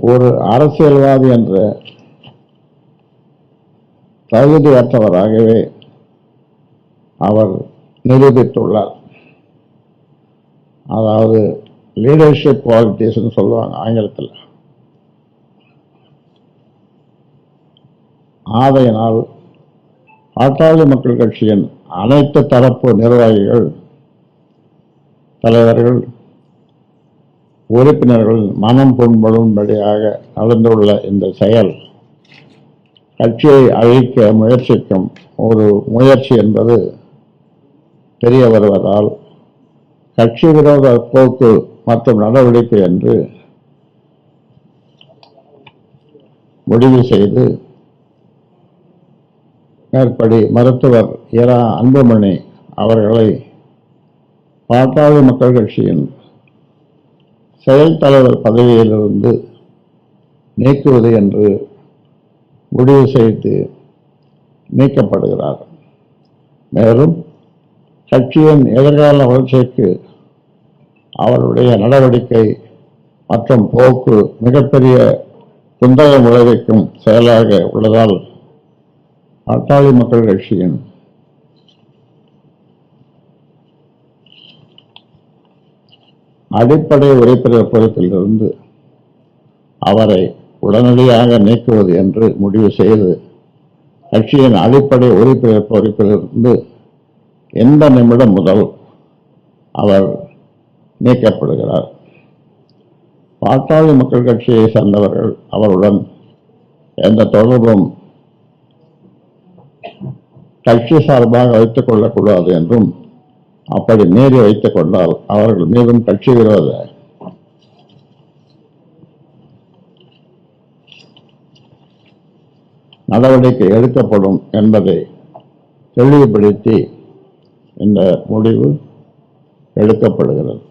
ஒரு அரசியல்வாதி என்ற தகுதியற்றவராகவே அவர் நிரூபித்துள்ளார். அதாவது லீடர்ஷிப் குவாலிட்டிஸ்ன்னு சொல்லுவாங்க ஆங்கிலத்தில். ஆதையினால் பாட்டாளி மக்கள் கட்சியின் அனைத்து தரப்பு நிர்வாகிகள், தலைவர்கள், உறுப்பினர்கள் மனம் புண்படும்படியாக நடந்துள்ள இந்த செயல் கட்சியை அழிக்க முயற்சிக்கும் ஒரு முயற்சி என்பது தெரிய வருவதால் கட்சி விரோத போக்கு மற்றும் நடவடிக்கை என்று முடிவு செய்து மேற்படி மருத்துவர் இரா அன்புமணி அவர்களை பாட்டாளி மக்கள் கட்சியின் செயல் தலைவர் பதவியிலிருந்து நீக்குவது என்று முடிவு செய்து நீக்கப்படுகிறார். மேலும் கட்சியின் எதிர்கால வளர்ச்சிக்கு அவருடைய நடவடிக்கை மற்றும் போக்கு மிகப்பெரிய குந்தகம் விளைவிக்கும் செயலாக உள்ளதால் பாட்டாளி மக்கள் கட்சியின் அடிப்படை உறுப்பினர் பொறுப்பிலிருந்து அவரை உடனடியாக நீக்குவது என்று முடிவு செய்து கட்சியின் அடிப்படை உறுப்பினர் பொறுப்பிலிருந்து எந்த நிமிடம் முதல் அவர் நீக்கப்படுகிறார். பாட்டாளி மக்கள் கட்சியை சேர்ந்தவர்கள் அவருடன் எந்த தொடர்பும் கட்சி சார்பாக வைத்துக் கொள்ளக்கூடாது என்றும், அப்படி மீறி வைத்துக் கொண்டால் அவர்கள் மீதும் கட்சி விரோத நடவடிக்கை எடுக்கப்படும் என்பதை தெளிவுபடுத்தி இந்த முடிவு எடுக்கப்படுகிறது.